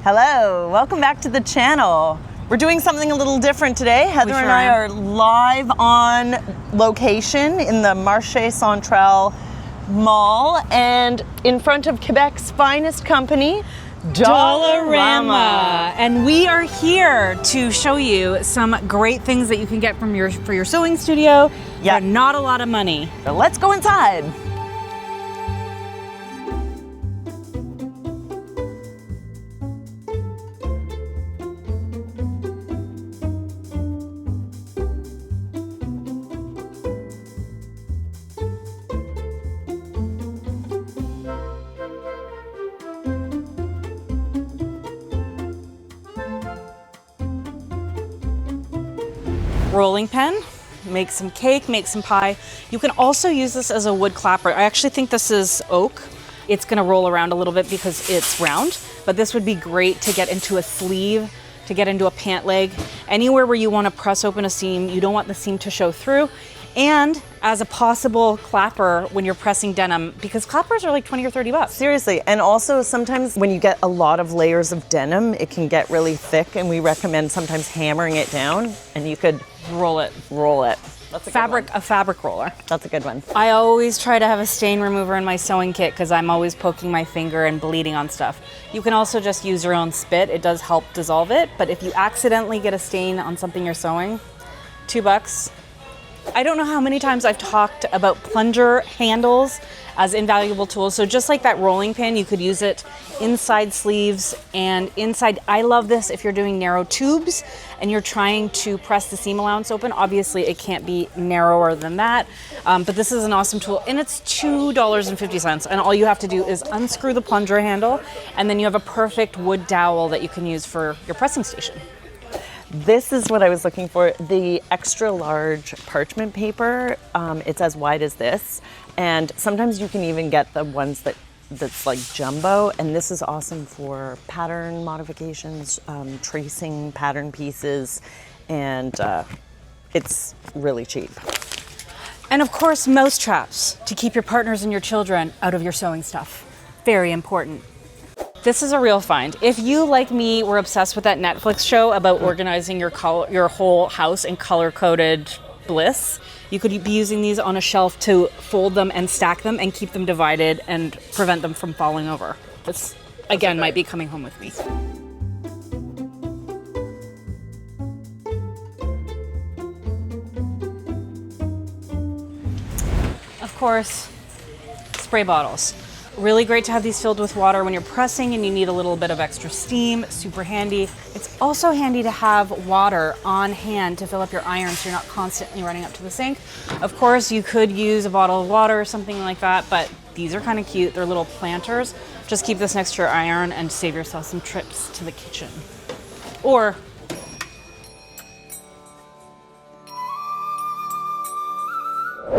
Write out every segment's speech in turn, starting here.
Hello, welcome back to the channel. We're doing something a little different today. Heather and I are live on location in the Marché Central Mall and in front of Quebec's finest company, Dollarama. And we are here to show you some great things that you can get from for your sewing studio for not a lot of money. So let's go inside. Rolling pin, make some cake, make some pie. You can also use this as a wood clapper. I actually think this is oak. It's gonna roll around a little bit because it's round, but this would be great to get into a sleeve, to get into a pant leg, anywhere where you wanna press open a seam. You don't want the seam to show through. And as a possible clapper when you're pressing denim, because clappers are like 20 or 30 bucks. Seriously, and also sometimes when you get a lot of layers of denim, it can get really thick, and we recommend sometimes hammering it down, and you could roll it. That's a fabric roller. That's a good one. I always try to have a stain remover in my sewing kit because I'm always poking my finger and bleeding on stuff. You can also just use your own spit. It does help dissolve it, but if you accidentally get a stain on something you're sewing, $2. I don't know how many times I've talked about plunger handles as invaluable tools. So just like that rolling pin, you could use it inside sleeves and inside. I love this if you're doing narrow tubes and you're trying to press the seam allowance open. Obviously it can't be narrower than that, but this is an awesome tool and it's $2.50. And all you have to do is unscrew the plunger handle and then you have a perfect wood dowel that you can use for your pressing station. This is what I was looking for, the extra large parchment paper. It's as wide as this. And sometimes you can even get the ones that's like jumbo. And this is awesome for pattern modifications, tracing pattern pieces, and it's really cheap. And of course, mouse traps to keep your partners and your children out of your sewing stuff. Very important. This is a real find. If you, like me, were obsessed with that Netflix show about organizing your whole house in color-coded bliss, you could be using these on a shelf to fold them and stack them and keep them divided and prevent them from falling over. This, again, might be coming home with me. Of course, spray bottles. Really great to have these filled with water when you're pressing and you need a little bit of extra steam, super handy. It's also handy to have water on hand to fill up your iron so you're not constantly running up to the sink. Of course, you could use a bottle of water or something like that, but these are kind of cute. They're little planters. Just keep this next to your iron and save yourself some trips to the kitchen. Or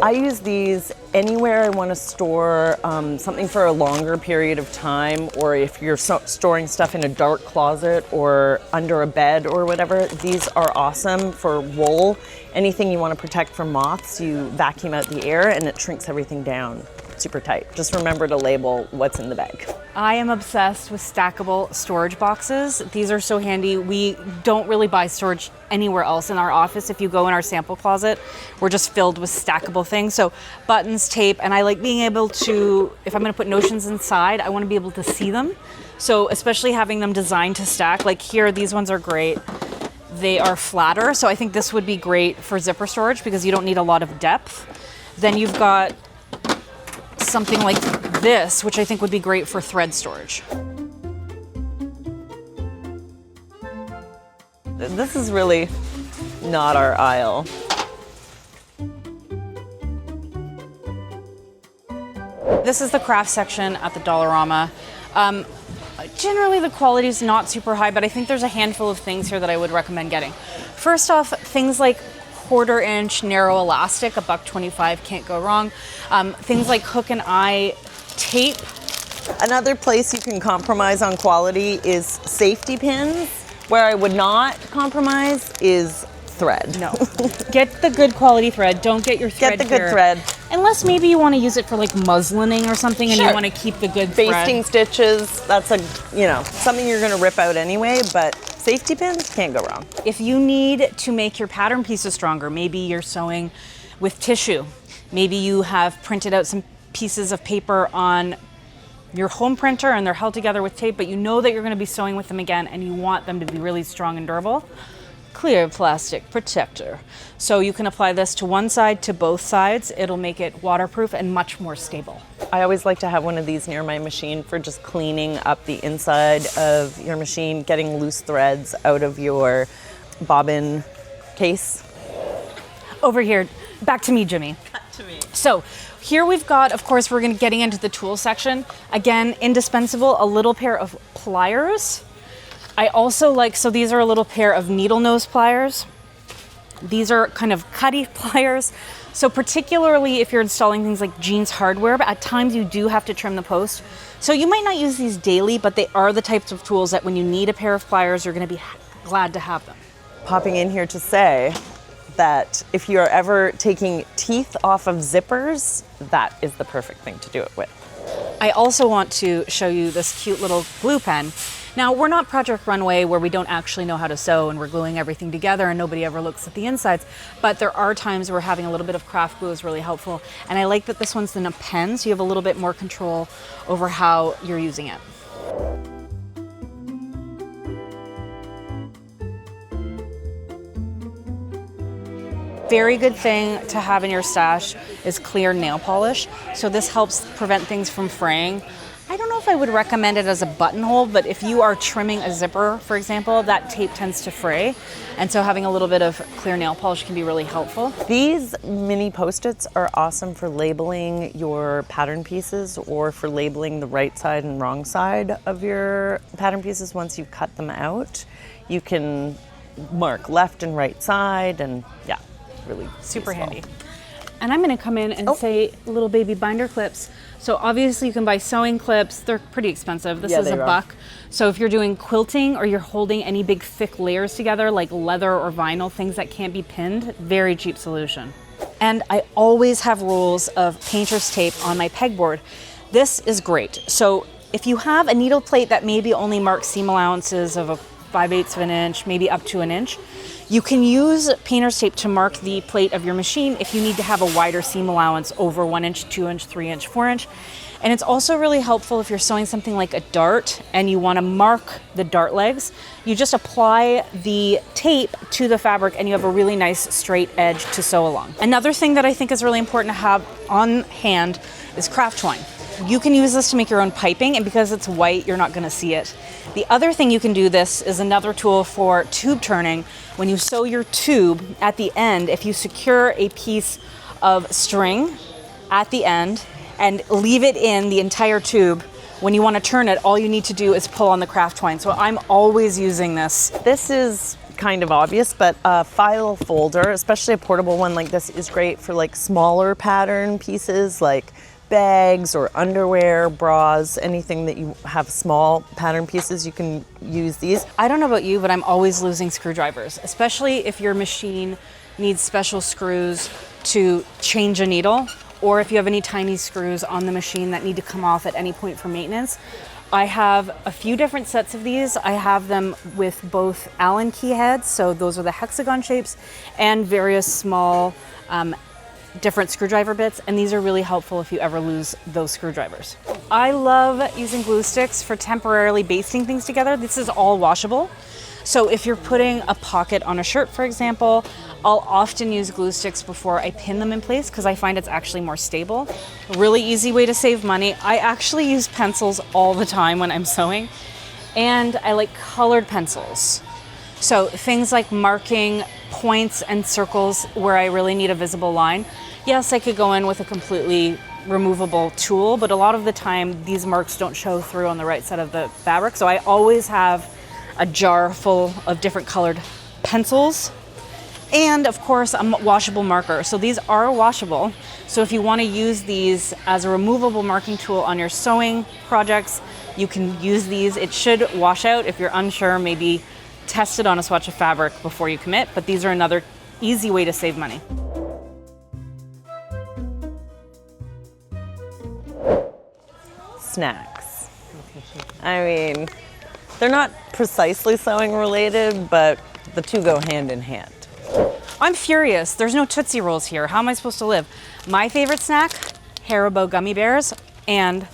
I use these anywhere I want to store something for a longer period of time, or if you're storing stuff in a dark closet or under a bed or whatever. These are awesome for wool. Anything you want to protect from moths, you vacuum out the air and it shrinks everything down super tight. Just remember to label what's in the bag. I am obsessed with stackable storage boxes. These are so handy. We don't really buy storage anywhere else in our office. If you go in our sample closet, we're just filled with stackable things. So buttons, tape, and I like being able to, if I'm gonna put notions inside, I wanna be able to see them. So especially having them designed to stack, like here, these ones are great. They are flatter, so I think this would be great for zipper storage because you don't need a lot of depth. Then you've got something like this, which I think would be great for thread storage. This is really not our aisle. This is the craft section at the Dollarama. Generally the quality is not super high, but I think there's a handful of things here that I would recommend getting. First off, things like 1/4 inch narrow elastic, $1.25, can't go wrong. Things like hook and eye tape. Another place you can compromise on quality is safety pins. Where I would not compromise is thread. No, get the good quality thread. Don't get your thread Get the good thread. Unless maybe you want to use it for like muslining or something and you Sure. want to keep the good Basting thread. stitches, that's something you're gonna rip out anyway, but safety pins, can't go wrong. If you need to make your pattern pieces stronger, maybe you're sewing with tissue. Maybe you have printed out some pieces of paper on your home printer and they're held together with tape, but you know that you're gonna be sewing with them again and you want them to be really strong and durable. Clear plastic protector. So you can apply this to one side, to both sides. It'll make it waterproof and much more stable. I always like to have one of these near my machine for just cleaning up the inside of your machine, getting loose threads out of your bobbin case. Over here, back to me, Jimmy. To me. So here we've got, of course, we're getting into the tool section. Again, indispensable, a little pair of pliers. I also like, so these are a little pair of needle nose pliers. These are kind of cutty pliers. So particularly if you're installing things like jeans hardware, but at times you do have to trim the post. So you might not use these daily, but they are the types of tools that when you need a pair of pliers, you're gonna be glad to have them. Popping in here to say that if you're ever taking teeth off of zippers, that is the perfect thing to do it with. I also want to show you this cute little glue pen. Now, we're not Project Runway where we don't actually know how to sew and we're gluing everything together and nobody ever looks at the insides, but there are times where having a little bit of craft glue is really helpful. And I like that this one's in a pen, so you have a little bit more control over how you're using it. Very good thing to have in your stash is clear nail polish. So this helps prevent things from fraying. I don't know if I would recommend it as a buttonhole, but if you are trimming a zipper, for example, that tape tends to fray. And so having a little bit of clear nail polish can be really helpful. These mini Post-its are awesome for labeling your pattern pieces or for labeling the right side and wrong side of your pattern pieces once you cut them out. You can mark left and right side, and yeah, really Super useful. handy. And I'm gonna come in and say little baby binder clips. So obviously you can buy sewing clips. They're pretty expensive. This is they a are. buck. So if you're doing quilting or you're holding any big thick layers together like leather or vinyl, things that can't be pinned, very cheap solution. And I always have rolls of painter's tape on my pegboard. This is great. So if you have a needle plate that maybe only marks seam allowances of a 5/8 of an inch, maybe up to an inch, you can use painter's tape to mark the plate of your machine if you need to have a wider seam allowance over 1 inch, 2 inch, 3 inch, 4 inch. And it's also really helpful if you're sewing something like a dart and you want to mark the dart legs. You just apply the tape to the fabric and you have a really nice straight edge to sew along. Another thing that I think is really important to have on hand is craft twine. You can use this to make your own piping, and because it's white, you're not gonna see it. The other thing you can do this is another tool for tube turning. When you sew your tube at the end, if you secure a piece of string at the end and leave it in the entire tube, when you wanna turn it, all you need to do is pull on the craft twine. So I'm always using this. This is kind of obvious, but a file folder, especially a portable one like this, is great for like smaller pattern pieces like bags or underwear, bras, anything that you have small pattern pieces, you can use these. I don't know about you, but I'm always losing screwdrivers, especially if your machine needs special screws to change a needle, or if you have any tiny screws on the machine that need to come off at any point for maintenance. I have a few different sets of these. I have them with both Allen key heads, so those are the hexagon shapes, and various small different screwdriver bits, and these are really helpful if you ever lose those screwdrivers. I love using glue sticks for temporarily basting things together. This is all washable. So if you're putting a pocket on a shirt, for example, I'll often use glue sticks before I pin them in place because I find it's actually more stable. A really easy way to save money. I actually use pencils all the time when I'm sewing, and I like colored pencils. So things like marking points and circles where I really need a visible line. Yes, I could go in with a completely removable tool, but a lot of the time these marks don't show through on the right side of the fabric. So I always have a jar full of different colored pencils and of course a washable marker. So these are washable. So if you want to use these as a removable marking tool on your sewing projects, you can use these. It should wash out. If you're unsure, maybe test it on a swatch of fabric before you commit, but these are another easy way to save money. snacks. I mean, they're not precisely sewing related, but the two go hand in hand. I'm furious. There's no Tootsie Rolls here. How am I supposed to live? My favorite snack, Haribo gummy bears, and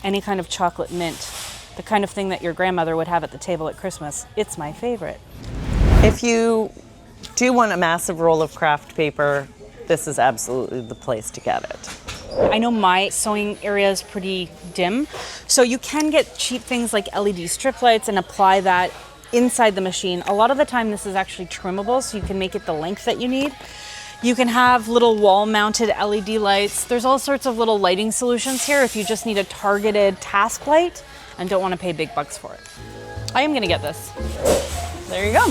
any kind of chocolate mint. The kind of thing that your grandmother would have at the table at Christmas. It's my favorite. If you do want a massive roll of craft paper, this is absolutely the place to get it. I know my sewing area is pretty dim, so you can get cheap things like LED strip lights and apply that inside the machine. A lot of the time this is actually trimmable, so you can make it the length that you need. You can have little wall-mounted LED lights. There's all sorts of little lighting solutions here if you just need a targeted task light and don't want to pay big bucks for it. I am gonna get this. There you go.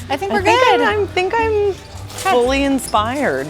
I think we're good. I think I'm fully inspired.